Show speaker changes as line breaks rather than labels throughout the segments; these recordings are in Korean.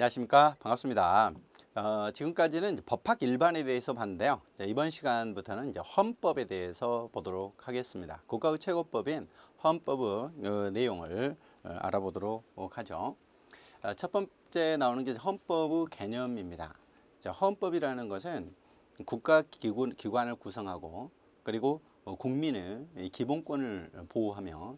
안녕하십니까. 반갑습니다. 지금까지는 이제 법학 일반에 대해서 봤는데요. 이번 시간부터는 이제 헌법에 대해서 보도록 하겠습니다. 국가의 최고법인 헌법의 내용을 알아보도록 하죠. 첫 번째 나오는 게 헌법의 개념입니다. 헌법이라는 것은 기관을 구성하고 그리고 국민의 기본권을 보호하며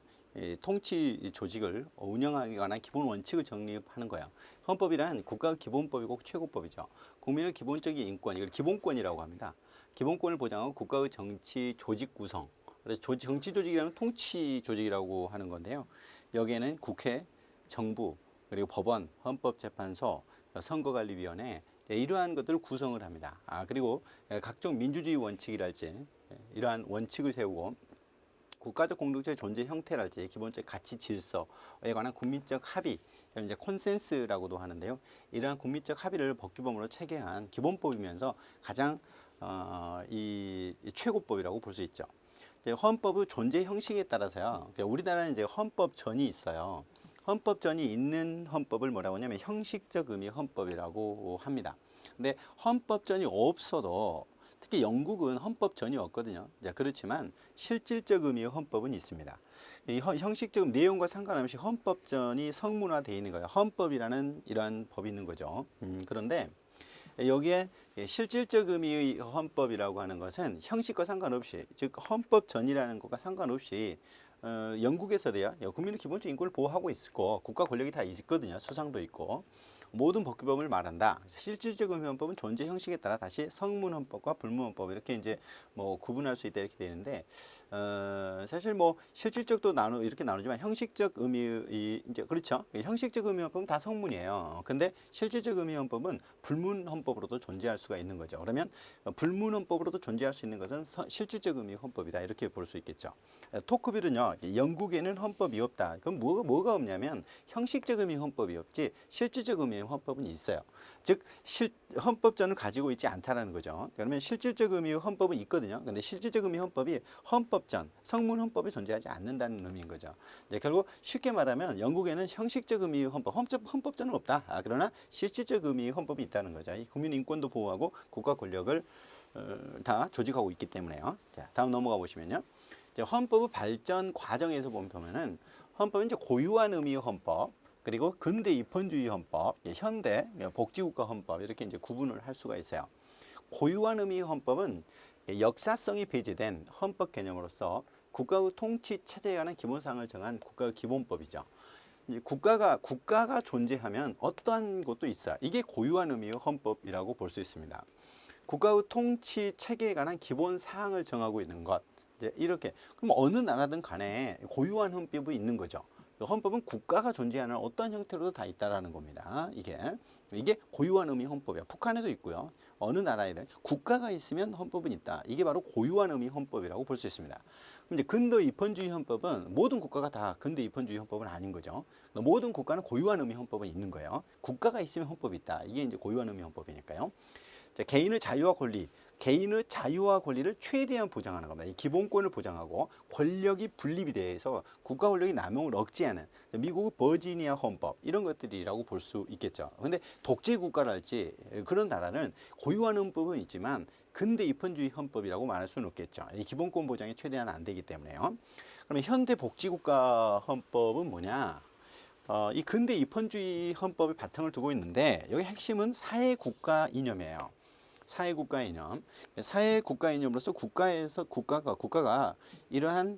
통치 조직을 운영하기 관한 기본 원칙을 정립하는 거예요. 헌법이란 국가 기본법이고 최고법이죠. 국민의 기본적인 인권, 이걸 기본권이라고 합니다. 기본권을 보장하고 국가의 정치 조직 구성. 그래서 정치 조직이라는 통치 조직이라고 하는 건데요. 여기에는 국회, 정부, 그리고 법원, 헌법재판소, 선거관리위원회 이러한 것들을 구성을 합니다. 그리고 각종 민주주의 원칙이랄지 이러한 원칙을 세우고 국가적 공동체의 존재 형태랄지 기본적 가치 질서에 관한 국민적 합의, 이제 콘센서스라고도 하는데요. 이러한 국민적 합의를 법규범으로 체계한 기본법이면서 가장 이 최고법이라고 볼 수 있죠. 헌법의 존재 형식에 따라서요. 우리나라는 이제 헌법전이 있어요. 헌법전이 있는 헌법을 뭐라고 하냐면 형식적 의미 헌법이라고 합니다. 근데 헌법전이 없어도 특히 영국은 헌법전이 없거든요. 그렇지만 실질적 의미의 헌법은 있습니다. 이 형식적 내용과 상관없이 헌법전이 성문화되어 있는 거예요. 헌법이라는 이러한 법이 있는 거죠. 그런데 여기에 실질적 의미의 헌법이라고 하는 것은 형식과 상관없이, 즉 헌법전이라는 것과 상관없이 영국에서도요, 국민의 기본적 인권을 보호하고 있고 국가 권력이 다 있거든요. 수상도 있고. 모든 법규범을 말한다. 실질적 의미 헌법은 존재 형식에 따라 다시 성문 헌법과 불문 헌법 이렇게 이제 뭐 구분할 수 있다 이렇게 되는데 사실 뭐 실질적도 이렇게 나누지만 형식적 의미 이제 그렇죠. 형식적 의미 헌법은 다 성문이에요. 근데 실질적 의미 헌법은 불문 헌법으로도 존재할 수가 있는 거죠. 그러면 불문 헌법으로도 존재할 수 있는 것은 실질적 의미 헌법이다 이렇게 볼 수 있겠죠. 토크빌은요, 영국에는 헌법이 없다. 그럼 뭐가 없냐면 형식적 의미 헌법이 없지 실질적 의미 헌법은 있어요. 즉 헌법전을 가지고 있지 않다라는 거죠. 그러면 실질적 의미의 헌법은 있거든요. 그런데 실질적 의미 헌법이 헌법전, 성문 헌법이 존재하지 않는다는 의미인 거죠. 이제 결국 쉽게 말하면 영국에는 형식적 의미의 헌법전은 없다. 그러나 실질적 의미의 헌법이 있다는 거죠. 이 국민 인권도 보호하고 국가 권력을 다 조직하고 있기 때문에요. 자, 다음 넘어가 보시면요. 헌법의 발전 과정에서 보면은 헌법은 이제 고유한 의미의 헌법, 그리고 근대 입헌주의 헌법, 현대 복지국가 헌법 이렇게 이제 구분을 할 수가 있어요. 고유한 의미의 헌법은 역사성이 배제된 헌법 개념으로서 국가의 통치 체제에 관한 기본사항을 정한 국가의 기본법이죠. 국가가 존재하면 어떠한 것도 있어요. 이게 고유한 의미의 헌법이라고 볼 수 있습니다. 국가의 통치 체계에 관한 기본 사항을 정하고 있는 것. 이제 이렇게 그럼 어느 나라든 간에 고유한 헌법이 있는 거죠. 헌법은 국가가 존재하는 어떤 형태로도 다 있다라는 겁니다. 이게 고유한 의미 헌법이야. 북한에도 있고요. 어느 나라에든 국가가 있으면 헌법은 있다. 이게 바로 고유한 의미 헌법이라고 볼 수 있습니다. 근데 근대 입헌주의 헌법은 모든 국가가 다 근대 입헌주의 헌법은 아닌 거죠. 모든 국가는 고유한 의미 헌법은 있는 거예요. 국가가 있으면 헌법이 있다. 이게 이제 고유한 의미 헌법이니까요. 개인의 자유와 권리를 최대한 보장하는 겁니다. 이 기본권을 보장하고 권력이 분립이 돼서 국가 권력이 남용을 억제하는 미국의 버지니아 헌법 이런 것들이라고 볼 수 있겠죠. 그런데 독재 국가랄지 그런 나라는 고유한 헌법은 있지만 근대 입헌주의 헌법이라고 말할 수는 없겠죠. 이 기본권 보장이 최대한 안 되기 때문에요. 그러면 현대 복지국가 헌법은 뭐냐? 이 근대 입헌주의 헌법의 바탕을 두고 있는데 여기 핵심은 사회국가 이념이에요. 사회국가 이념. 사회국가 이념으로서 국가가 이러한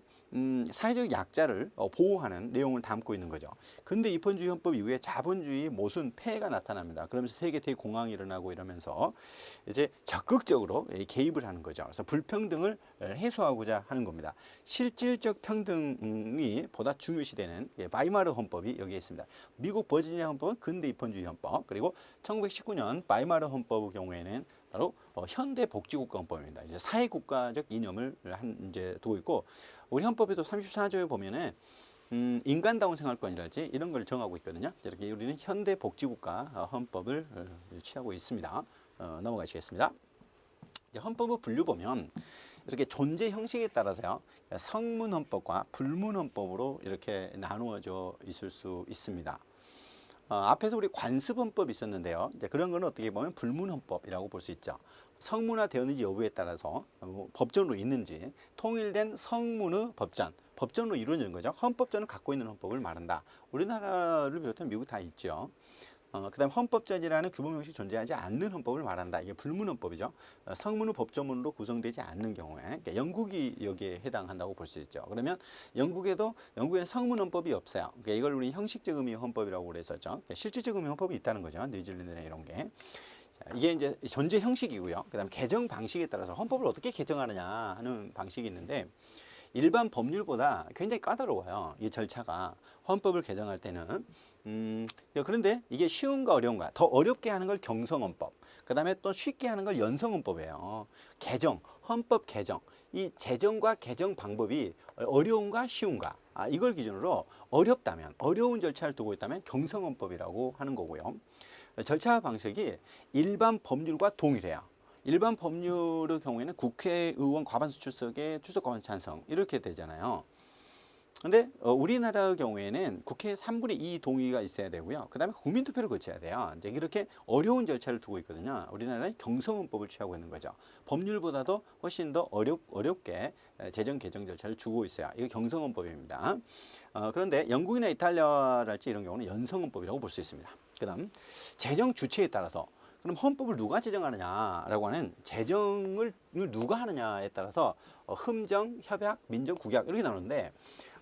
사회적 약자를 보호하는 내용을 담고 있는 거죠. 근대 입헌주의 헌법 이후에 자본주의 모순 폐해가 나타납니다. 그러면서 세계 대공황이 일어나고 이러면서 이제 적극적으로 개입을 하는 거죠. 그래서 불평등을 해소하고자 하는 겁니다. 실질적 평등이 보다 중요시되는 바이마르 헌법이 여기에 있습니다. 미국 버지니아 헌법은 근대 입헌주의 헌법, 그리고 1919년 바이마르 헌법의 경우에는 바로 현대 복지국가 헌법입니다. 이제 사회국가적 이념을 이제 두고 있고 우리 헌법에도 34조에 보면은 인간다운 생활권이랄지 이런 걸 정하고 있거든요. 이렇게 우리는 현대 복지국가 헌법을 취하고 있습니다. 넘어가시겠습니다. 이제 헌법의 분류 보면 이렇게 존재 형식에 따라서요. 성문 헌법과 불문 헌법으로 이렇게 나누어져 있을 수 있습니다. 앞에서 우리 관습헌법이 있었는데요. 이제 그런 거는 어떻게 보면 불문헌법이라고 볼 수 있죠. 성문화되었는지 여부에 따라서 법전으로 있는지 통일된 성문의 법전으로 이루어지는 거죠. 헌법전을 갖고 있는 헌법을 말한다. 우리나라를 비롯한 미국 다 있죠. 그다음 헌법전이라는 규범 형식이 존재하지 않는 헌법을 말한다. 이게 불문헌법이죠. 성문의 법조문으로 구성되지 않는 경우에 그러니까 영국이 여기에 해당한다고 볼 수 있죠. 그러면 영국에는 성문헌법이 없어요. 그러니까 이걸 우리 형식적 의미 헌법이라고 그랬었죠. 그러니까 실질적 의미 헌법이 있다는 거죠. 뉴질랜드나 이런 게. 자, 이게 이제 존재 형식이고요. 그다음 개정 방식에 따라서 헌법을 어떻게 개정하느냐 하는 방식이 있는데 일반 법률보다 굉장히 까다로워요. 이 절차가 헌법을 개정할 때는. 그런데 이게 쉬운가 어려운가 더 어렵게 하는 걸 경성헌법 그 다음에 또 쉽게 하는 걸 연성헌법이에요. 헌법 개정 이 제정과 개정 방법이 어려운가 쉬운가 이걸 기준으로 어렵다면 어려운 절차를 두고 있다면 경성헌법이라고 하는 거고요. 절차 방식이 일반 법률과 동일해요. 일반 법률의 경우에는 국회의원 과반수 출석에 출석 과반 찬성 이렇게 되잖아요. 근데 우리나라의 경우에는 국회 3분의 2 동의가 있어야 되고요. 그 다음에 국민투표를 거쳐야 돼요. 이제 이렇게 어려운 절차를 두고 있거든요. 우리나라는 경성헌법을 취하고 있는 거죠. 법률보다도 훨씬 더 어렵게 제정 개정 절차를 주고 있어요. 이거 경성헌법입니다. 그런데 영국이나 이탈리아랄지 이런 경우는 연성헌법이라고 볼 수 있습니다. 그 다음 제정 주체에 따라서 그럼 헌법을 누가 제정하느냐라고 하는 제정을 누가 하느냐에 따라서 흠정, 협약, 민정, 국약 이렇게 나오는데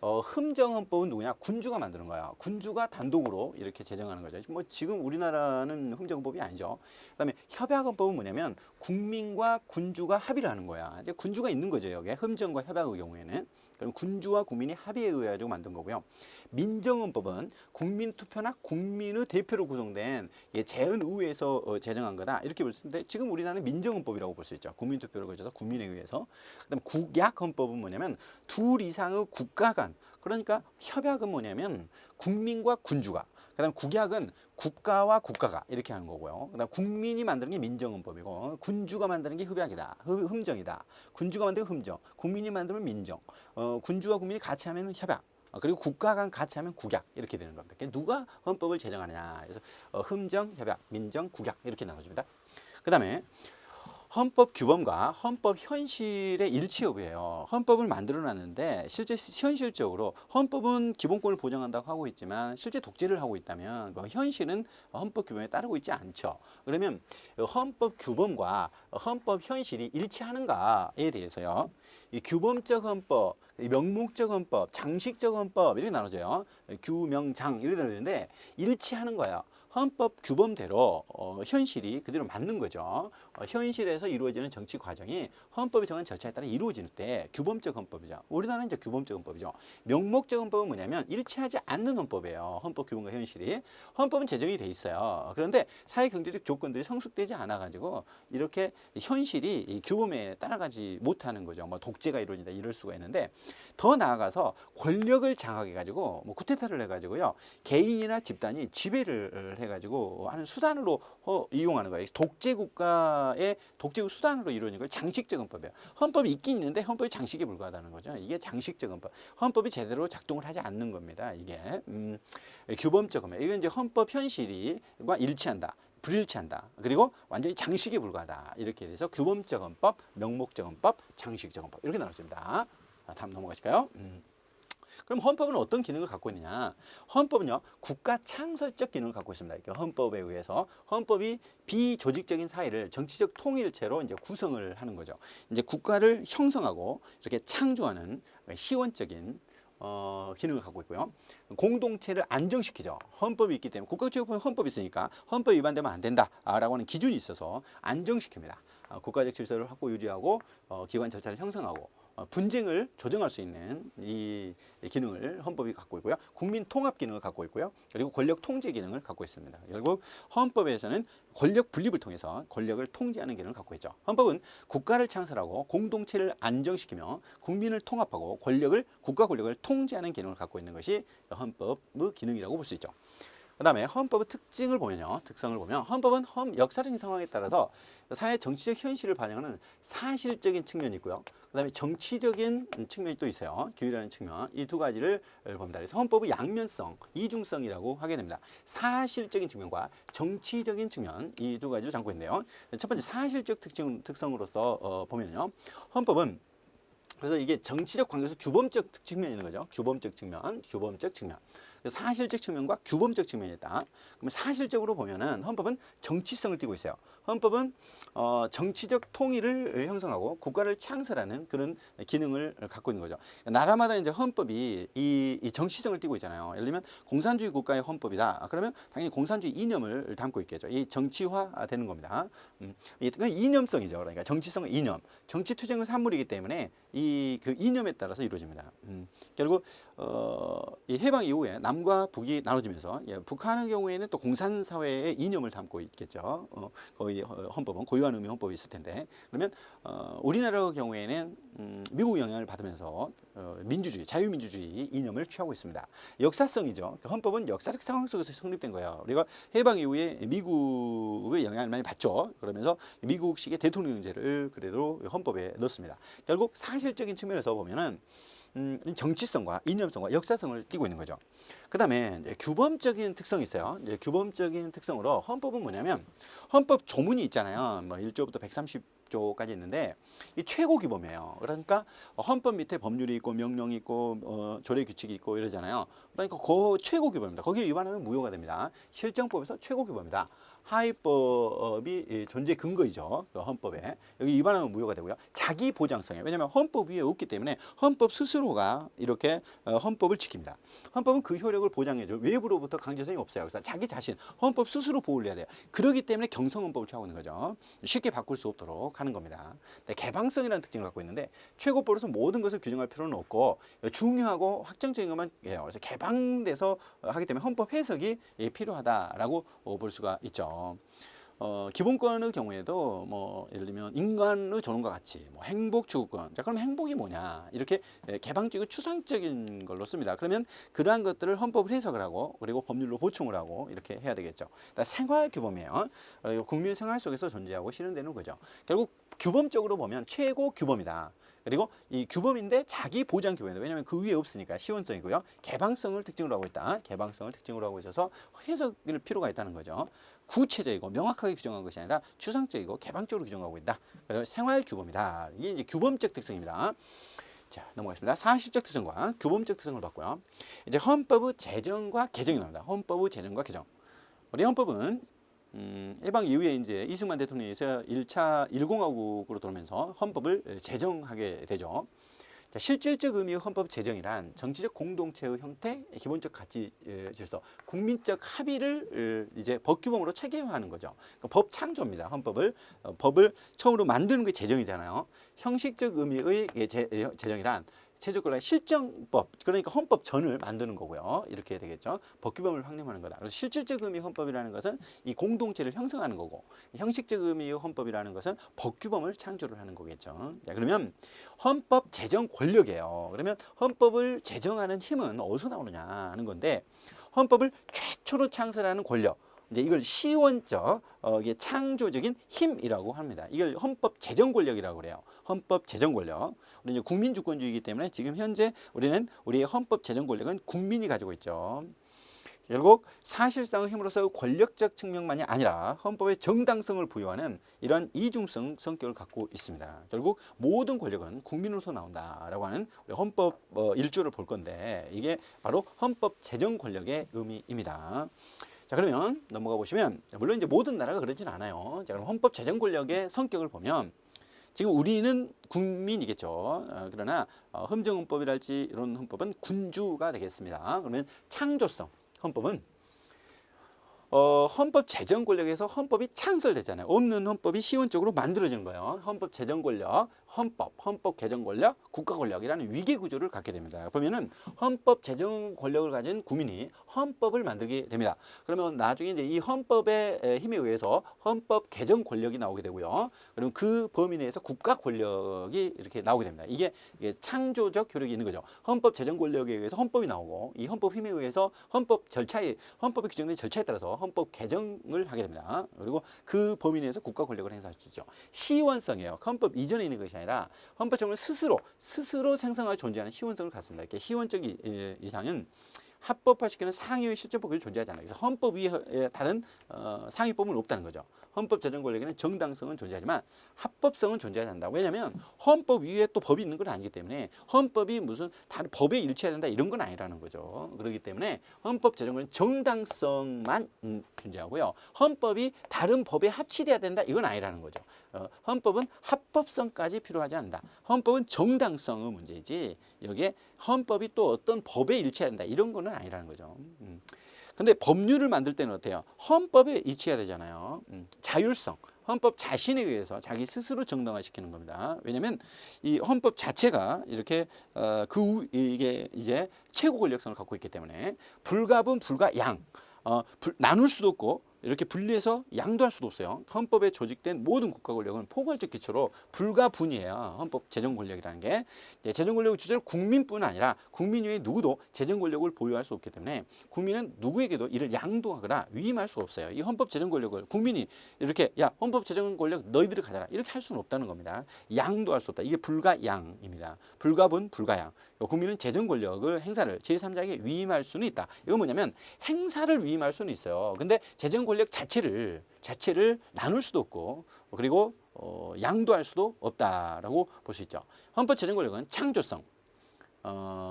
흠정헌법은 누구냐? 군주가 만드는 거야. 군주가 단독으로 이렇게 제정하는 거죠. 뭐 지금 우리나라는 흠정헌법이 아니죠. 그다음에 협약헌법은 뭐냐면 국민과 군주가 합의를 하는 거야. 이제 군주가 있는 거죠. 여기에 흠정과 협약의 경우에는. 그럼 군주와 국민이 합의에 의해 가지고 만든 거고요. 민정헌법은 국민투표나 국민의 대표로 구성된 재헌의회에서 제정한 거다. 이렇게 볼 수 있는데 지금 우리나라는 민정헌법이라고 볼 수 있죠. 국민투표를 거쳐서 국민에 의해서. 그다음 국약헌법은 뭐냐면 둘 이상의 국가 간 그러니까 협약은 뭐냐면 국민과 군주가 그다음 국약은 국가와 국가가 이렇게 하는 거고요. 그다음 국민이 만드는 게 민정헌법이고 군주가 만드는 게 협약이다. 흠정이다. 군주가 만드는 흠정, 국민이 만들면 민정. 군주와 국민이 같이 하면 협약. 그리고 국가 간 같이 하면 국약 이렇게 되는 겁니다. 누가 헌법을 제정하느냐. 그래서 흠정, 협약, 민정, 국약 이렇게 나눠집니다. 그다음에 헌법 규범과 헌법 현실의 일치 여부예요. 헌법을 만들어놨는데 실제 현실적으로 헌법은 기본권을 보장한다고 하고 있지만 실제 독재를 하고 있다면 현실은 헌법 규범에 따르고 있지 않죠. 그러면 헌법 규범과 헌법 현실이 일치하는가에 대해서요. 이 규범적 헌법, 명목적 헌법, 장식적 헌법 이렇게 나눠져요. 규명장 이렇게 나눠지는데 일치하는 거예요. 헌법 규범대로 현실이 그대로 맞는 거죠. 현실에서 이루어지는 정치 과정이 헌법이 정한 절차에 따라 이루어질 때 규범적 헌법이죠. 우리나라는 이제 규범적 헌법이죠. 명목적 헌법은 뭐냐면 일치하지 않는 헌법이에요. 헌법 규범과 현실이. 헌법은 제정이 돼 있어요. 그런데 사회 경제적 조건들이 성숙되지 않아 가지고 이렇게 현실이 이 규범에 따라가지 못하는 거죠. 뭐 독재가 이루어진다 이럴 수가 있는데 더 나아가서 권력을 장악해 가지고 뭐 쿠데타를 해 가지고요. 개인이나 집단이 지배를 해가지고 하는 수단으로 이용하는 거예요. 독재 국가의 독재국 수단으로 이루어진 걸 장식적 헌법이에요. 헌법이 있긴 있는데 헌법이 장식에 불과하다는 거죠. 이게 장식적 헌법. 헌법이 제대로 작동을 하지 않는 겁니다. 이게 규범적 헌법. 이건 이제 헌법 현실과 일치한다. 불일치한다. 그리고 완전히 장식에 불과하다. 이렇게 돼서 규범적 헌법, 명목적 헌법, 장식적 헌법 이렇게 나눠집니다. 다음 넘어가실까요? 그럼 헌법은 어떤 기능을 갖고 있느냐? 헌법은요, 국가 창설적 기능을 갖고 있습니다. 헌법에 의해서 헌법이 비조직적인 사회를 정치적 통일체로 이제 구성을 하는 거죠. 이제 국가를 형성하고 이렇게 창조하는 시원적인 기능을 갖고 있고요. 공동체를 안정시키죠. 헌법이 있기 때문에 국가체육법에 헌법이 있으니까 헌법 위반되면 안 된다라고 하는 기준이 있어서 안정시킵니다. 국가적 질서를 확보 유지하고 기관 절차를 형성하고 분쟁을 조정할 수 있는 이 기능을 헌법이 갖고 있고요. 국민 통합 기능을 갖고 있고요. 그리고 권력 통제 기능을 갖고 있습니다. 결국 헌법에서는 권력 분립을 통해서 권력을 통제하는 기능을 갖고 있죠. 헌법은 국가를 창설하고 공동체를 안정시키며 국민을 통합하고 국가 권력을 통제하는 기능을 갖고 있는 것이 헌법의 기능이라고 볼 수 있죠. 그다음에 헌법의 특징을 보면요. 특성을 보면 헌법은 역사적인 상황에 따라서 사회 정치적 현실을 반영하는 사실적인 측면이 있고요. 그다음에 정치적인 측면이 또 있어요. 규율하는 측면. 이 두 가지를 봅니다. 그래서 헌법의 양면성, 이중성이라고 하게 됩니다. 사실적인 측면과 정치적인 측면 이 두 가지를 담고 있는데요. 첫 번째 사실적 특성으로서 보면요. 헌법은 그래서 이게 정치적 관계에서 규범적 측면이 있는 거죠. 규범적 측면, 규범적 측면. 사실적 측면과 규범적 측면이 있다. 그러면 사실적으로 보면은 헌법은 정치성을 띠고 있어요. 헌법은 정치적 통일을 형성하고 국가를 창설하는 그런 기능을 갖고 있는 거죠. 나라마다 이제 헌법이 이 정치성을 띠고 있잖아요. 예를 들면 공산주의 국가의 헌법이다. 그러면 당연히 공산주의 이념을 담고 있겠죠. 이 정치화되는 겁니다. 이건 이념성이죠. 그러니까 정치성은 이념. 정치 투쟁은 산물이기 때문에 그 이념에 따라서 이루어집니다. 결국 이 해방 이후에 남과 북이 나눠지면서 북한의 경우에는 또 공산 사회의 이념을 담고 있겠죠. 거의 헌법은 고유한 의미 헌법이 있을 텐데 그러면 우리나라의 경우에는 미국 영향을 받으면서 민주주의, 자유민주주의 이념을 취하고 있습니다. 역사성이죠. 헌법은 역사적 상황 속에서 성립된 거예요. 우리가 해방 이후에 미국의 영향을 많이 받죠. 그러면서 미국식의 대통령제를 그래도 헌법에 넣습니다. 결국 사실적인 측면에서 보면은 정치성과 이념성과 역사성을 띠고 있는 거죠. 그 다음에 규범적인 특성이 있어요. 이제 규범적인 특성으로 헌법은 뭐냐면 헌법 조문이 있잖아요. 뭐 1조부터 130조까지 있는데 이 최고 규범이에요. 그러니까 헌법 밑에 법률이 있고 명령이 있고 조례 규칙이 있고 이러잖아요. 그러니까 그 최고 규범입니다. 거기에 위반하면 무효가 됩니다. 실정법에서 최고 규범이다. 하위법이 존재 근거이죠. 그 헌법에. 여기 위반하면 무효가 되고요. 자기 보장성이에요. 왜냐하면 헌법 위에 없기 때문에 헌법 스스로가 이렇게 헌법을 지킵니다. 헌법은 그 효력을 보장해줘. 외부로부터 강제성이 없어요. 그래서 자기 자신, 헌법 스스로 보호를 해야 돼요. 그렇기 때문에 경성헌법을 취하고 있는 거죠. 쉽게 바꿀 수 없도록 하는 겁니다. 개방성이라는 특징을 갖고 있는데 최고법으로서 모든 것을 규정할 필요는 없고 중요하고 확정적인 것만 해요. 그래서 개방돼서 하기 때문에 헌법 해석이 필요하다라고 볼 수가 있죠. 기본권의 경우에도 뭐 예를 들면 인간의 존엄과 같이 뭐 행복 추구권. 자, 그럼 행복이 뭐냐? 이렇게 개방적이고 추상적인 걸로 씁니다. 그러면 그러한 것들을 헌법을 해석을 하고 그리고 법률로 보충을 하고 이렇게 해야 되겠죠. 생활 규범이에요. 그리고 국민 생활 속에서 존재하고 실현되는 거죠. 결국 규범적으로 보면 최고 규범이다. 그리고 이 규범인데 자기 보장 규범이다. 왜냐하면 그 위에 없으니까 시원성이고요. 개방성을 특징으로 하고 있다. 개방성을 특징으로 하고 있어서 해석일 필요가 있다는 거죠. 구체적이고 명확하게 규정한 것이 아니라 추상적이고 개방적으로 규정하고 있다. 그래서 생활 규범이다. 이게 이제 규범적 특성입니다. 자, 넘어가겠습니다. 사실적 특성과 규범적 특성을 봤고요. 이제 헌법의 제정과 개정이 나옵니다. 헌법의 제정과 개정. 우리 헌법은 해방 이후에 이제 이승만 대통령에서 1차 1공화국으로 돌면서 헌법을 제정하게 되죠. 자, 실질적 의미의 헌법 제정이란 정치적 공동체의 형태, 기본적 가치 질서, 국민적 합의를 이제 법규범으로 체계화하는 거죠. 그러니까 법 창조입니다. 법을 처음으로 만드는 게 제정이잖아요. 형식적 의미의 제정이란 최저권의 실정법, 그러니까 헌법전을 만드는 거고요. 이렇게 되겠죠. 법규범을 확립하는 거다. 그래서 실질적 의미의 헌법이라는 것은 이 공동체를 형성하는 거고, 형식적 의미의 헌법이라는 것은 법규범을 창조를 하는 거겠죠. 자, 그러면 헌법 제정 권력이에요. 그러면 헌법을 제정하는 힘은 어디서 나오느냐 하는 건데, 헌법을 최초로 창설하는 권력, 이제 이걸 시원적 이게 창조적인 힘이라고 합니다. 이걸 헌법 제정 권력이라고 그래요. 헌법 제정 권력. 우리 이제 국민 주권주의이기 때문에 지금 현재 우리는 우리의 헌법 제정 권력은 국민이 가지고 있죠. 결국 사실상의 힘으로서 권력적 측면만이 아니라 헌법의 정당성을 부여하는 이런 이중성 성격을 갖고 있습니다. 결국 모든 권력은 국민으로서 나온다라고 하는 우리 헌법 1조를 볼 건데 이게 바로 헌법 제정 권력의 의미입니다. 자, 그러면 넘어가 보시면 물론 이제 모든 나라가 그러진 않아요. 자, 그럼 헌법 제정 권력의 성격을 보면 지금 우리는 국민이겠죠. 그러나 헌정헌법이랄지 이런 헌법은 군주가 되겠습니다. 그러면 창조성 헌법은 헌법 제정 권력에서 헌법이 창설되잖아요. 없는 헌법이 시원적으로 만들어지는 거예요. 헌법 제정 권력, 헌법 개정 권력, 국가 권력이라는 위계 구조를 갖게 됩니다. 그러면은 헌법 제정 권력을 가진 국민이 헌법을 만들게 됩니다. 그러면 나중에 이제 이 헌법의 힘에 의해서 헌법 개정 권력이 나오게 되고요. 그러면 그 범위 내에서 국가 권력이 이렇게 나오게 됩니다. 이게 창조적 효력이 있는 거죠. 헌법 제정 권력에 의해서 헌법이 나오고 이 헌법 힘에 의해서 헌법에 규정된 절차에 따라서 헌법 개정을 하게 됩니다. 그리고 그 범위 내에서 국가 권력을 행사할 수 있죠. 시원성이에요. 헌법 이전에 있는 것이 아니라 헌법 제정을 스스로 생성하여 존재하는 시원성을 갖습니다. 이렇게 시원적 이상은 합법화시키는 상위의 실정법이 존재하지 않아요. 그래서 헌법 위에 다른 상위법은 없다는 거죠. 헌법 제정 권력에는 정당성은 존재하지만 합법성은 존재하지 않는다. 왜냐하면 헌법 위에 또 법이 있는 건 아니기 때문에 헌법이 무슨 다른 법에 일치해야 된다 이런 건 아니라는 거죠. 그렇기 때문에 헌법 제정 권력은 정당성만 존재하고요. 헌법이 다른 법에 합치돼야 된다 이건 아니라는 거죠. 헌법은 합법성까지 필요하지 않는다. 헌법은 정당성의 문제이지 여기에 헌법이 또 어떤 법에 일치해야 된다 이런 거는 아니라는 거죠. 근데 법률을 만들 때는 어때요? 헌법에 일치해야 되잖아요. 자율성, 헌법 자신에 의해서 자기 스스로 정당화시키는 겁니다. 왜냐하면 이 헌법 자체가 이렇게 이게 이제 최고 권력성을 갖고 있기 때문에 불가분, 불가양, 나눌 수도 없고 이렇게 분리해서 양도할 수도 없어요. 헌법에 조직된 모든 국가 권력은 포괄적 기초로 불가분이에요. 헌법 제정 권력이라는 게. 제정 권력의 주체는 국민뿐 아니라 국민 외에 누구도 제정 권력을 보유할 수 없기 때문에 국민은 누구에게도 이를 양도하거나 위임할 수 없어요. 이 헌법 제정 권력을 국민이 이렇게 야 헌법 제정 권력 너희들이 가져라 이렇게 할 수는 없다는 겁니다. 양도할 수 없다. 이게 불가양입니다. 불가분, 불가양. 국민은 제정 권력을 행사를 제3자에게 위임할 수는 있다. 이건 뭐냐면 행사를 위임할 수는 있어요. 근데 제정 권력 자체를 나눌 수도 없고 그리고 양도할 수도 없다라고 볼 수 있죠. 헌법 제정 권력은 창조성,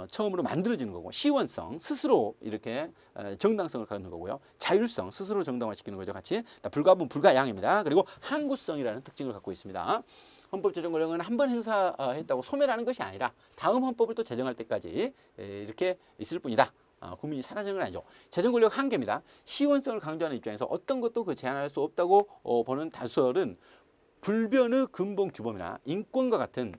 처음으로 만들어지는 거고 시원성, 스스로 이렇게 정당성을 갖는 거고요. 자율성, 스스로 정당화시키는 거죠. 같이 불가분, 불가양입니다. 그리고 항구성이라는 특징을 갖고 있습니다. 헌법 제정 권력은 한 번 행사했다고 소멸하는 것이 아니라 다음 헌법을 또 제정할 때까지 이렇게 있을 뿐이다. 국민이 사라지는 건 아니죠. 제정 권력 한계입니다. 시원성을 강조하는 입장에서 어떤 것도 그 제한할 수 없다고 보는 다수설은 불변의 근본 규범이나 인권과 같은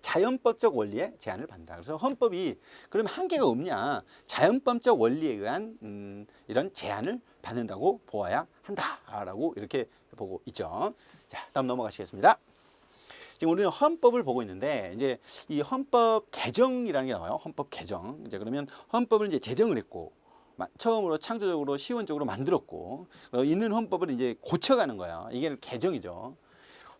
자연법적 원리에 제한을 받는다. 그래서 헌법이 그럼 한계가 없냐? 자연법적 원리에 의한 이런 제한을 받는다고 보아야 한다라고 이렇게 보고 있죠. 자, 다음 넘어가시겠습니다. 지금 우리는 헌법을 보고 있는데 이제 이 헌법 개정이라는 게 나와요. 헌법 개정. 이제 그러면 헌법을 이제 제정을 했고 처음으로 창조적으로 시원적으로 만들었고 있는 헌법을 이제 고쳐가는 거예요. 이게 개정이죠.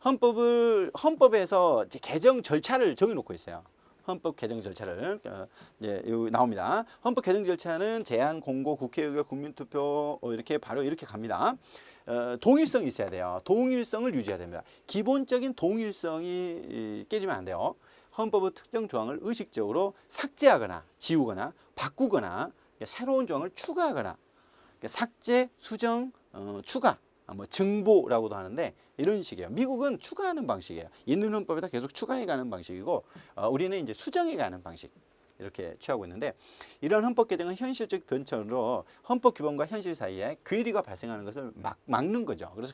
헌법에서 이제 개정 절차를 정해놓고 있어요. 헌법 개정 절차를 이제 여기 나옵니다. 헌법 개정 절차는 제안, 공고, 국회의결, 국민투표 이렇게 바로 이렇게 갑니다. 동일성이 있어야 돼요. 동일성을 유지해야 됩니다. 기본적인 동일성이 깨지면 안 돼요. 헌법의 특정 조항을 의식적으로 삭제하거나 지우거나 바꾸거나 새로운 조항을 추가하거나 삭제, 수정, 추가, 뭐 증보라고도 하는데 이런 식이에요. 미국은 추가하는 방식이에요. 있는 헌법에다 계속 추가해가는 방식이고 우리는 이제 수정해가는 방식. 이렇게 취하고 있는데 이런 헌법 개정은 현실적 변천으로 헌법 규범과 현실 사이에 괴리가 발생하는 것을 막는 거죠. 그래서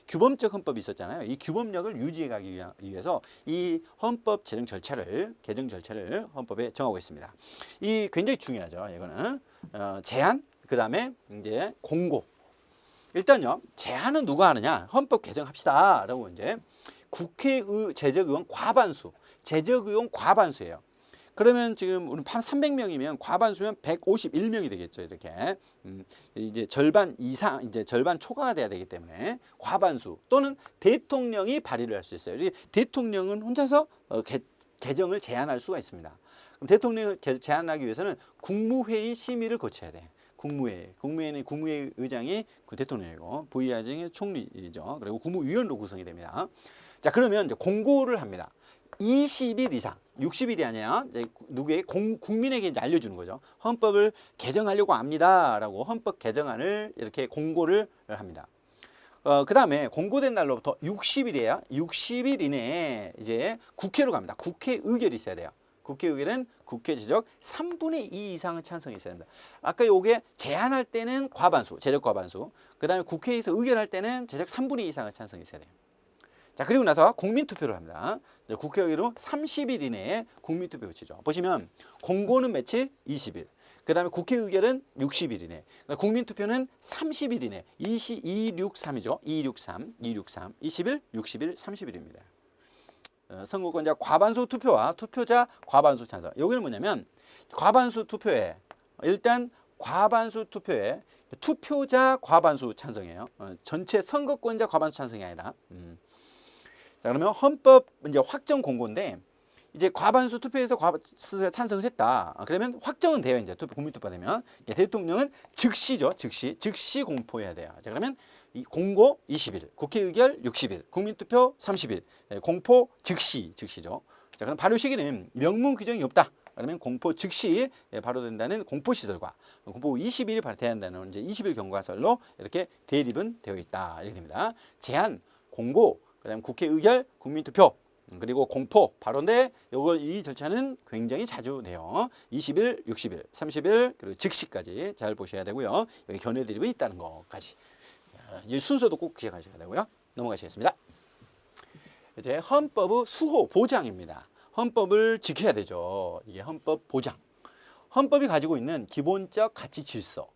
규범적 헌법이 있었잖아요. 이 규범력을 유지해 가기 위해서 이 헌법 제정 절차를 개정 절차를 헌법에 정하고 있습니다. 이 굉장히 중요하죠. 이거는 제한 그다음에 이제 공고. 일단요. 제한은 누가 하느냐? 헌법 개정합시다라고 이제 국회의 제적의원 과반수, 제적의원 과반수예요. 그러면 지금 우리 300명이면 과반수면 151명이 되겠죠. 이렇게 이제 절반 이상, 이제 절반 초과가 돼야 되기 때문에 과반수 또는 대통령이 발의를 할 수 있어요. 대통령은 혼자서 개정을 제안할 수가 있습니다. 그럼 대통령을 제안하기 위해서는 국무회의 심의를 거쳐야 돼. 국무회의는 국무회의 의장이 그 대통령이고 부의장이 총리죠. 그리고 국무위원으로 구성이 됩니다. 자, 그러면 이제 공고를 합니다. 20일 이상, 60일이 아니야. 이제 누구에게 국민에게 이제 알려주는 거죠. 헌법을 개정하려고 합니다라고 헌법 개정안을 이렇게 공고를 합니다. 그 다음에 공고된 날로부터 60일이에요. 60일 이내에 이제 국회로 갑니다. 국회 의결이 있어야 돼요. 국회 의결은 국회 제적 3분의 2 이상의 찬성이 있어야 됩니다. 아까 요게 제안할 때는 과반수, 제적 과반수. 그 다음에 국회에서 의결할 때는 제적 3분의 2 이상의 찬성이 있어야 돼요. 자, 그리고 나서 국민투표를 합니다. 국회의원은 30일 이내에 국민투표 붙이죠. 보시면 공고는 며칠? 20일. 그 다음에 국회의결은 60일 이내. 그러니까 국민투표는 30일 이내. 263이죠. 263, 20일, 60일, 30일입니다. 선거권자 과반수 투표와 투표자 과반수 찬성. 여기는 뭐냐면 과반수 투표에 일단 과반수 투표에 투표자 과반수 찬성이에요. 전체 선거권자 과반수 찬성이 아니라. 자, 그러면 헌법 이제 확정 공고인데 이제 과반수 투표에서 과반수가 찬성을 했다. 그러면 확정은 돼요. 이제 국민투표 되면 대통령은 즉시죠. 즉시 공포해야 돼요. 자, 그러면 이 공고 20일, 국회의결 60일, 국민투표 30일, 공포 즉시죠. 자, 그럼 발효 시기는 명문 규정이 없다. 그러면 공포 즉시 발효된다는 공포시설과 공포 20일이 발효해야 한다는 이제 20일 경과설로 이렇게 대립은 되어 있다. 이렇게 됩니다. 제한, 공고, 그다음 국회의결, 국민투표, 그리고 공포, 발효인데 이 절차는 굉장히 자주 내요. 20일, 60일, 30일, 그리고 즉시까지 잘 보셔야 되고요. 여기 견해 대립이 있다는 것까지. 이 순서도 꼭 기억하셔야 되고요. 넘어가시겠습니다. 이제 헌법의 수호 보장입니다. 헌법을 지켜야 되죠. 이게 헌법 보장. 헌법이 가지고 있는 기본적 가치 질서,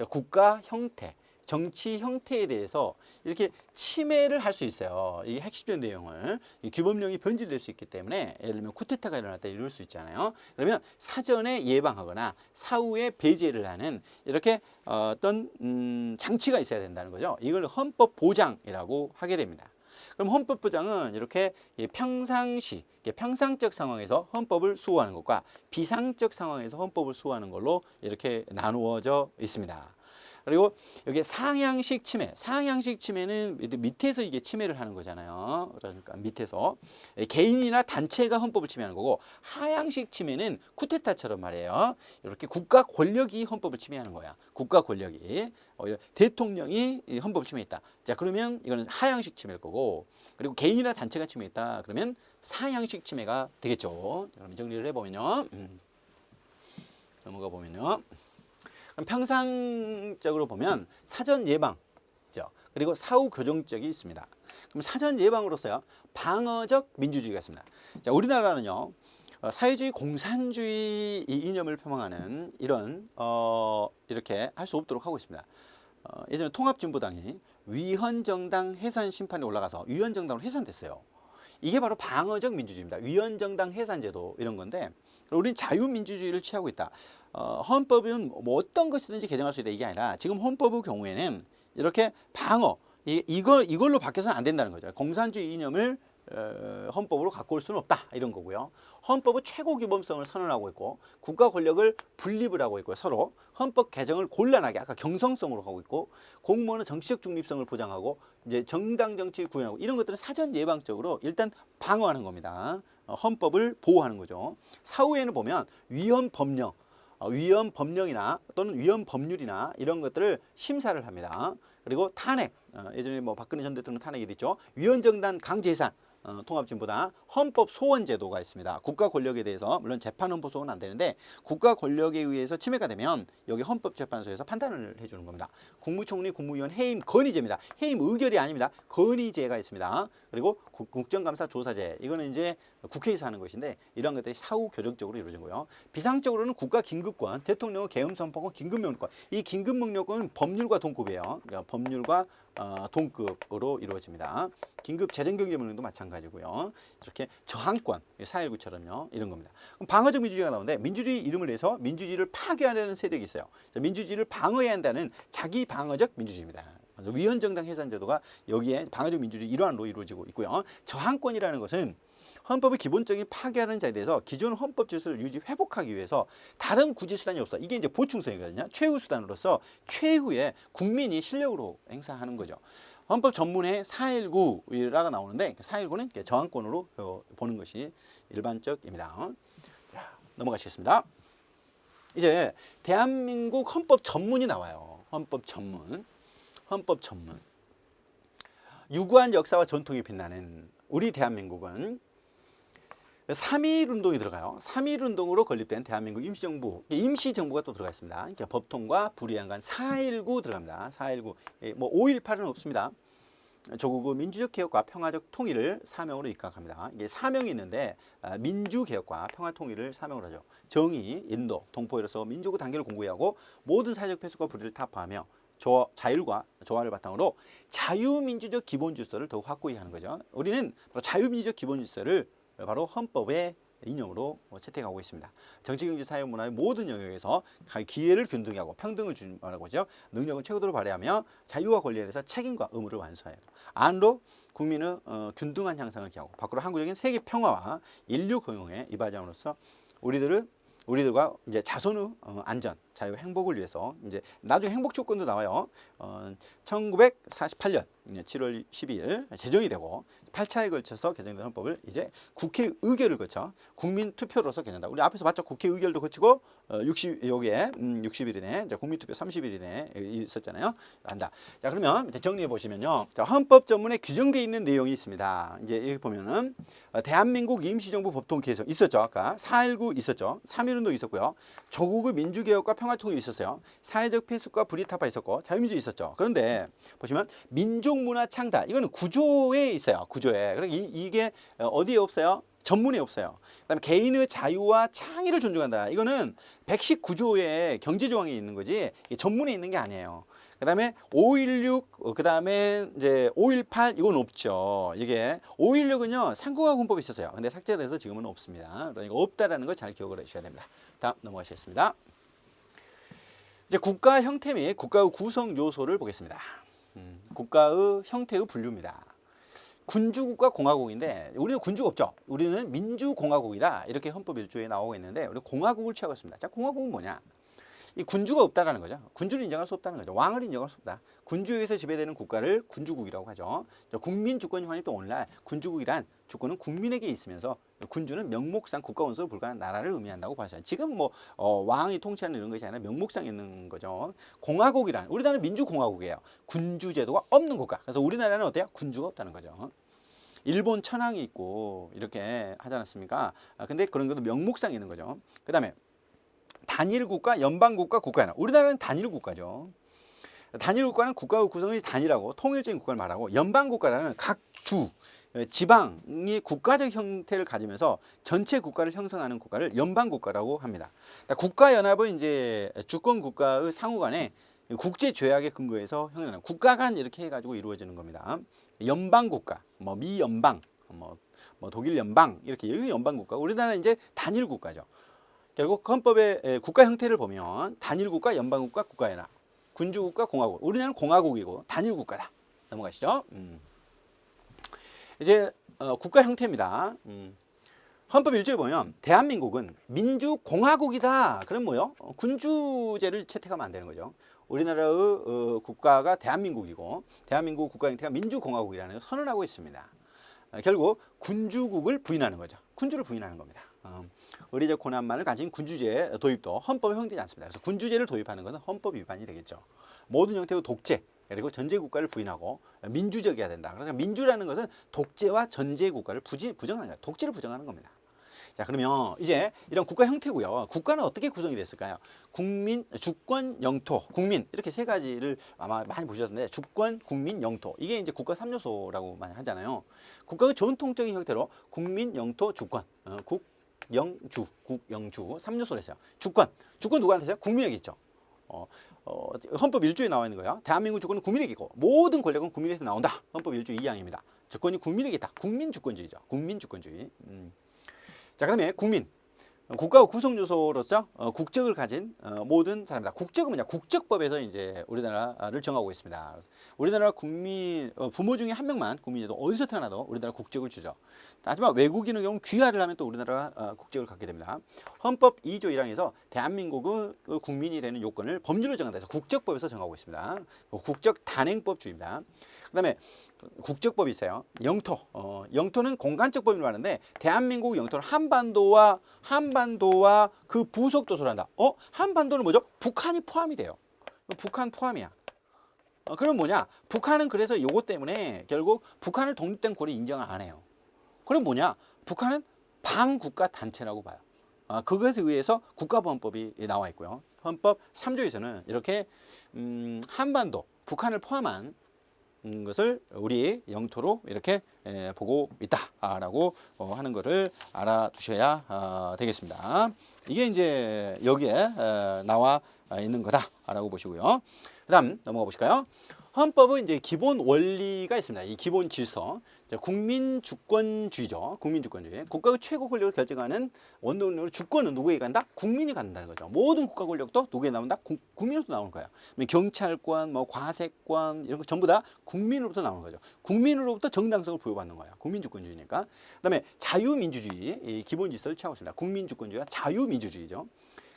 국가 형태, 정치 형태에 대해서 이렇게 침해를 할 수 있어요. 이 핵심적 내용을 이 규범령이 변질될 수 있기 때문에 예를 들면 쿠데타가 일어났다 이럴 수 있잖아요. 그러면 사전에 예방하거나 사후에 배제를 하는 이렇게 어떤 장치가 있어야 된다는 거죠. 이걸 헌법 보장이라고 하게 됩니다. 그럼 헌법 보장은 이렇게 평상시, 평상적 상황에서 헌법을 수호하는 것과 비상적 상황에서 헌법을 수호하는 걸로 이렇게 나누어져 있습니다. 그리고 여기 상향식 침해, 상향식 침해는 밑에서 이게 침해를 하는 거잖아요. 그러니까 밑에서 개인이나 단체가 헌법을 침해하는 거고, 하향식 침해는 쿠데타처럼 말이에요. 이렇게 국가 권력이 헌법을 침해하는 거야. 국가 권력이 대통령이 헌법을 침해했다. 자, 그러면 이거는 하향식 침해일 거고, 그리고 개인이나 단체가 침해했다. 그러면 상향식 침해가 되겠죠. 그럼 정리를 해보면요. 넘어가 보면요. 그럼 평상적으로 보면 사전 예방죠. 그리고 사후 교정적이 있습니다. 그럼 사전 예방으로서요, 방어적 민주주의가 있습니다. 자, 우리나라는요, 사회주의 공산주의 이념을 표방하는 이런 이렇게 할 수 없도록 하고 있습니다. 예전에 통합진보당이 위헌정당 해산 심판에 올라가서 위헌정당으로 해산됐어요. 이게 바로 방어적 민주주의입니다. 위헌정당 해산제도 이런 건데, 우리는 자유민주주의를 취하고 있다. 헌법은 뭐 어떤 것이든지 개정할 수 있다 이게 아니라 지금 헌법의 경우에는 이렇게 방어 이걸로 바뀌어서는 안 된다는 거죠. 공산주의 이념을 헌법으로 갖고 올 수는 없다 이런 거고요. 헌법은 최고 기본성을 선언하고 있고 국가 권력을 분립을 하고 있고요. 서로 헌법 개정을 곤란하게 아까 경성성으로 하고 있고 공무원은 정치적 중립성을 보장하고 이제 정당 정치를 구현하고 이런 것들은 사전 예방적으로 일단 방어하는 겁니다. 헌법을 보호하는 거죠. 사후에는 보면 위헌 법령, 위헌 법령이나 또는 위헌 법률이나 이런 것들을 심사를 합니다. 그리고 탄핵, 예전에 뭐 박근혜 전 대통령 탄핵이 됐죠. 위헌정당 강제해산, 통합진보당 헌법 소원 제도가 있습니다. 국가 권력에 대해서 물론 재판 헌법 소원은 안 되는데 국가 권력에 의해서 침해가 되면 여기 헌법재판소에서 판단을 해주는 겁니다. 국무총리, 국무위원 해임 건의제입니다. 해임 의결이 아닙니다. 건의제가 있습니다. 그리고 국정감사 조사제 이거는 이제 국회에서 하는 것인데 이런 것들이 사후 교정적으로 이루어지고요. 비상적으로는 국가 긴급권, 대통령의 계엄 선포권, 긴급명령권. 이 긴급명령권은 법률과 동급이에요. 그러니까 법률과 동급으로 이루어집니다. 긴급 재정경제명령도 마찬가지고요. 이렇게 저항권, 4.19처럼요. 이런 겁니다. 그럼 방어적 민주주의가 나오는데 민주주의 이름을 내서 민주주의를 파괴하려는 세력이 있어요. 민주주의를 방어해야 한다는 자기 방어적 민주주의입니다. 위헌정당 해산제도가 여기에 방어적 민주주의 일환으로 이루어지고 있고요. 저항권이라는 것은 헌법의 기본적인 파괴하는 자에 대해서 기존 헌법 질서를 회복하기 위해서 다른 구제 수단이 없어. 이게 이제 보충성이거든요. 최후 수단으로서 최후의 국민이 실력으로 행사하는 거죠. 헌법 전문에 4.19라가 나오는데 4.19는 저항권으로 보는 것이 일반적입니다. 자, 넘어가시겠습니다. 이제 대한민국 헌법 전문이 나와요. 헌법 전문. 유구한 역사와 전통이 빛나는 우리 대한민국은 3.1운동이 들어가요. 3.1운동으로 건립된 대한민국 임시정부가 또 들어가 있습니다. 그러니까 법통과 불이양간 4.19 들어갑니다. 4.19. 뭐 5.18은 없습니다. 조국의 민주적 개혁과 평화적 통일을 사명으로 입각합니다. 이게 사명이 있는데 민주 개혁과 평화 통일을 사명으로 하죠. 정의, 인도, 동포로서 민족의 단계를 공고히 하고 모든 사회적 폐쇄과 불의를 타파하며 자율과 조화를 바탕으로 자유민주적 기본 질서를 더욱 확고히 하는 거죠. 우리는 바로 자유민주적 기본 질서를 바로 헌법의 이념으로 채택하고 있습니다. 정치, 경제, 사회, 문화의 모든 영역에서 기회를 균등하고 평등을 주말하고 있죠. 능력을 최고도로 발휘하며 자유와 권리에 대해서 책임과 의무를 완수해야 돼요. 안으로 국민의 균등한 향상을 기하고 밖으로 항구적인 세계 평화와 인류 공용에 이바지함으로써 우리들과 이제 자손의 안전, 자유, 행복을 위해서 이제 나중에 행복 조건도 나와요. 1948년 7월 12일 제정이 되고 8차에 걸쳐서 개정된 헌법을 이제 국회 의결을 거쳐 국민 투표로서 개정한다. 우리 앞에서 봤죠. 국회 의결도 거치고 60일 이내 이제 국민 투표 30일 이내 있었잖아요. 한다. 자, 그러면 정리해 보시면요. 자, 헌법 전문에 규정되어 있는 내용이 있습니다. 이제 여기 보면은 대한민국 임시정부 법통 개정 있었죠. 아까 4.19 있었죠. 3.1운동 있었고요. 조국의 민주개혁과 평화통일이 있었어요. 사회적 폐쇄과 불이타파 있었고 자유민주 있었죠. 그런데 보시면 민족문화 창달 이거는 구조에 있어요. 구조에. 그러니까 이게 어디에 없어요? 전문에 없어요. 그다음에 개인의 자유와 창의를 존중한다. 이거는 119조의 경제조항에 있는 거지 전문에 있는 게 아니에요. 그다음에 5.16 그다음에 이제 5.18 이건 없죠. 이게 5.16은요 삼국화 헌법이 있었어요. 근데 삭제돼서 지금은 없습니다. 그러니까 없다라는 거 잘 기억을 해주셔야 됩니다. 다음 넘어가시겠습니다. 이제 국가 형태 및 국가의 구성 요소를 보겠습니다. 국가의 형태의 분류입니다. 군주국과 공화국인데 우리는 군주가 없죠. 우리는 민주공화국이다. 이렇게 헌법 1조에 나오고 있는데 우리 공화국을 취하고 있습니다. 자, 공화국은 뭐냐? 이 군주가 없다라는 거죠. 군주를 인정할 수 없다는 거죠. 왕을 인정할 수 없다. 군주에 의해서 지배되는 국가를 군주국이라고 하죠. 국민 주권 현안이 또 오늘날 군주국이란 주권은 국민에게 있으면서 군주는 명목상 국가 원수로 불과한 나라를 의미한다고 봐서요. 지금 뭐 왕이 통치하는 이런 것이 아니라 명목상 있는 거죠. 공화국이란 우리나라는 민주공화국이에요. 군주 제도가 없는 국가. 그래서 우리나라는 어때요? 군주가 없다는 거죠. 일본 천황이 있고 이렇게 하지 않았습니까? 근데 그런 것도 명목상 있는 거죠. 그 다음에 단일국가, 연방국가, 국가연합. 우리나라는 단일국가죠. 단일국가는 국가의 구성이 단일하고 통일적인 국가를 말하고 연방국가라는 각 주, 지방이 국가적 형태를 가지면서 전체 국가를 형성하는 국가를 연방국가라고 합니다. 국가연합은 이제 주권 국가의 상호 간에 국제 조약에 근거해서 형성하는 국가 간 이렇게 해가지고 이루어지는 겁니다. 연방국가, 뭐 미연방, 뭐 독일 연방 이렇게 여기 연방국가. 우리나라는 이제 단일국가죠. 결국 헌법의 국가 형태를 보면 단일국가, 연방국가, 국가연합, 군주국가, 공화국. 우리나라는 공화국이고 단일국가다. 넘어가시죠. 이제 국가 형태입니다. 헌법 1조에 보면 대한민국은 민주공화국이다. 그럼 뭐요? 군주제를 채택하면 안 되는 거죠. 우리나라의 국가가 대한민국이고 대한민국 국가 형태가 민주공화국이라는 걸 선언하고 있습니다. 결국 군주국을 부인하는 거죠. 군주를 부인하는 겁니다. 의례적 권한만을 가진 군주제 도입도 헌법에 허용되지 않습니다. 그래서 군주제를 도입하는 것은 헌법 위반이 되겠죠. 모든 형태의 독재 그리고 전제 국가를 부인하고 민주적이어야 된다. 그래서 민주라는 것은 독재와 전제 국가를 부정하는 거예요. 독재를 부정하는 겁니다. 자, 그러면 이제 이런 국가 형태고요. 국가는 어떻게 구성이 됐을까요? 국민, 주권, 영토, 국민 이렇게 세 가지를 아마 많이 보셨는데 주권, 국민, 영토 이게 이제 국가 3요소라고 많이 하잖아요. 국가의 전통적인 형태로 국민, 영토, 주권, 국영주 3요소를 했어요. 주권 누구한테요? 국민에게 있죠. 헌법 1조에 나와 있는 거예요. 대한민국 주권은 국민에게 있고 모든 권력은 국민에게서 나온다. 헌법 1조 2항입니다. 주권이 국민에게 있다. 국민주권주의죠. 국민주권주의. 자, 그다음에 국민. 국가의 구성 요소로서 국적을 가진 모든 사람이다. 국적은 뭐냐? 국적법에서 이제 우리나라를 정하고 있습니다. 우리나라 국민 부모 중에 한 명만 국민이도 어디서 태어나도 우리나라 국적을 주죠. 하지만 외국인의 경우 귀화를 하면 또 우리나라 국적을 갖게 됩니다. 헌법 2조 1항에서 대한민국의 국민이 되는 요건을 법률로 정한다 해서 국적법에서 정하고 있습니다. 국적 단행법주의입니다. 그다음에 국적법이 있어요. 영토. 영토는 공간적 범위로 하는데 대한민국 영토는 한반도와 그 부속 도서를 한다. 한반도는 뭐죠? 북한이 포함이 돼요. 북한 포함이야. 그럼 뭐냐? 북한은 그래서 요것 때문에 결국 북한을 독립된 국가로 인정을 안 해요. 그럼 뭐냐? 북한은 반국가 단체라고 봐요. 그것에 의해서 국가보안법이 나와 있고요. 헌법 3조에서는 이렇게 한반도, 북한을 포함한 것을 우리 영토로 이렇게 보고 있다라고 하는 것을 알아두셔야 되겠습니다. 이게 이제 여기에 나와 있는 거다라고 보시고요. 그다음 넘어가 보실까요? 헌법은 이제 기본 원리가 있습니다. 이 기본 질서, 국민 주권주의죠. 국민주권주의. 국가의 최고 권력을 결정하는 원동력으로 주권은 누구에게 간다? 국민이 간다는 거죠. 모든 국가 권력도 누구에 나온다? 국민으로부터 나오는 거예요. 경찰권, 뭐 과세권 이런 거 전부 다 국민으로부터 나오는 거죠. 국민으로부터 정당성을 부여받는 거예요. 국민주권주의니까. 그다음에 자유민주주의, 이 기본 질서를 취하고 있습니다. 국민주권주의와 자유민주주의죠.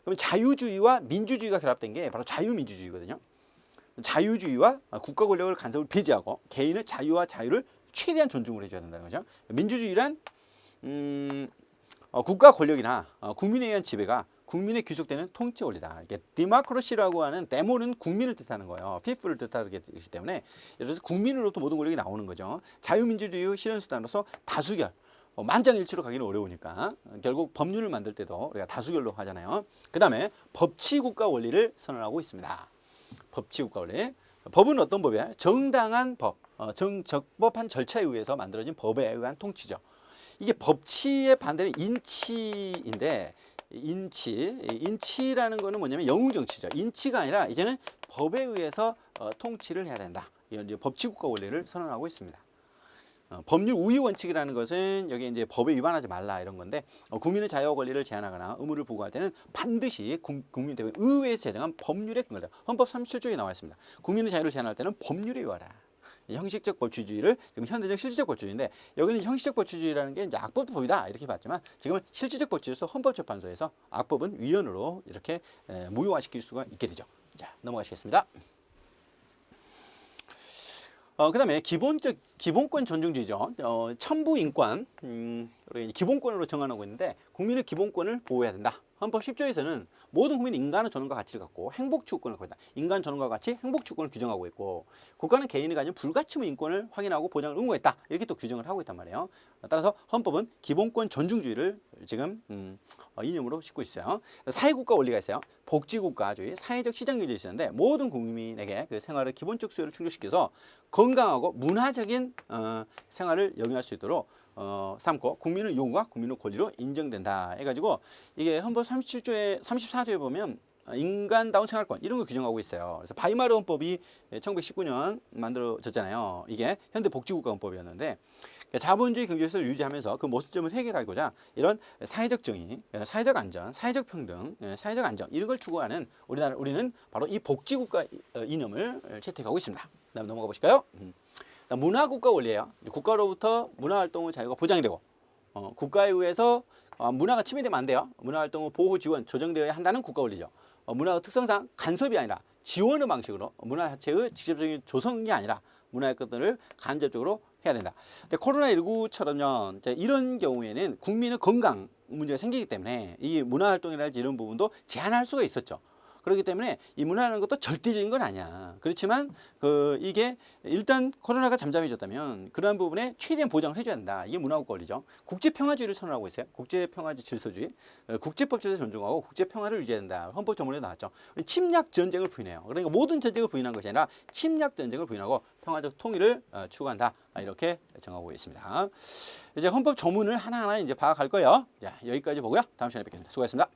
그럼 자유주의와 민주주의가 결합된 게 바로 자유민주주의거든요. 자유주의와 국가 권력을 간섭을 배제하고 개인의 자유와 자유를 최대한 존중을 해줘야 된다는 거죠. 민주주의란 국가 권력이나 국민에 의한 지배가 국민에 귀속되는 통치 원리다. 이게 디모크라시라고 하는 데모는 국민을 뜻하는 거예요. 피플을 뜻하기 때문에 예를 들어서 국민으로부터 모든 권력이 나오는 거죠. 자유민주주의 실현 수단으로서 다수결, 만장일치로 가기는 어려우니까 결국 법률을 만들 때도 우리가 다수결로 하잖아요. 그 다음에 법치국가 원리를 선언하고 있습니다. 법치국가 원리. 법은 어떤 법이야? 정당한 법, 적법한 절차에 의해서 만들어진 법에 의한 통치죠. 이게 법치의 반대는 인치인데, 인치라는 거는 뭐냐면 영웅 정치죠. 인치가 아니라 이제는 법에 의해서 통치를 해야 된다. 이런 이제 법치국가 원리를 선언하고 있습니다. 법률 우위 원칙이라는 것은 여기 이제 법에 위반하지 말라 이런 건데, 국민의 자유와 권리를 제한하거나 의무를 부과할 때는 반드시 국민 대회 의회에서 제정한 법률에 근거다. 헌법 37조에 나와 있습니다. 국민의 자유를 제한할 때는 법률에 의하라. 형식적 법치주의를 지금 현대적 실질적 법치주의인데, 여기는 형식적 법치주의라는 게 이제 악법법이다 이렇게 봤지만, 지금은 실질적 법치주의에서 헌법재판소에서 악법은 위헌으로 이렇게 무효화시킬 수가 있게 되죠. 자, 넘어가시겠습니다. 그 다음에 기본권 존중주의죠. 천부인권, 기본권으로 정한하고 있는데, 국민의 기본권을 보호해야 된다. 헌법 10조에서는 모든 국민이 인간의 존엄과 가치를 갖고 행복추구권을 갖고 있다. 인간 존엄과 가치, 행복추구권을 규정하고 있고, 국가는 개인이 가진 불가침의 인권을 확인하고 보장을 의무했다. 이렇게 또 규정을 하고 있단 말이에요. 따라서 헌법은 기본권 존중주의를 지금 이념으로 싣고 있어요. 사회국가 원리가 있어요. 복지국가주의, 사회적 시장경제가 있었는데, 모든 국민에게 그 생활의 기본적 수요를 충족시켜서 건강하고 문화적인 생활을 영위할 수 있도록 삼고, 국민의 요구가 국민의 권리로 인정된다 해가지고, 이게 헌법 37조에 34조에 보면 인간다운 생활권 이런 걸 규정하고 있어요. 그래서 바이마르 헌법이 1919년 만들어졌잖아요. 이게 현대 복지국가 헌법이었는데, 자본주의 경제질서를 유지하면서 그 모순점을 해결하고자 이런 사회적 정의, 사회적 안전, 사회적 평등, 사회적 안정 이런 걸 추구하는 우리는 바로 이 복지국가 이념을 채택하고 있습니다. 그다음 넘어가 보실까요? 문화국가 원리예요. 국가로부터 문화활동의 자유가 보장이 되고, 국가에 의해서 문화가 침해되면 안 돼요. 문화활동의 보호, 지원, 조정되어야 한다는 국가 원리죠. 문화의 특성상 간섭이 아니라 지원의 방식으로, 문화 자체의 직접적인 조성이 아니라 문화의 것들을 간접적으로 해야 된다. 근데 코로나19처럼요, 이런 경우에는 국민의 건강 문제가 생기기 때문에 이 문화활동이라든지 이런 부분도 제한할 수가 있었죠. 그렇기 때문에 이 문화라는 것도 절대적인 건 아니야. 그렇지만 이게 일단 코로나가 잠잠해졌다면 그러한 부분에 최대한 보장을 해줘야 된다. 이게 문화국가 원리죠. 국제평화주의를 선언하고 있어요. 국제평화주의 질서주의, 국제법 질서 존중하고 국제평화를 유지해야 된다. 헌법 조문에 나왔죠. 침략 전쟁을 부인해요. 그러니까 모든 전쟁을 부인한 것이 아니라 침략 전쟁을 부인하고 평화적 통일을 추구한다. 이렇게 정하고 있습니다. 이제 헌법 조문을 하나하나 이제 봐갈 거예요. 자, 여기까지 보고요. 다음 시간에 뵙겠습니다. 수고하셨습니다.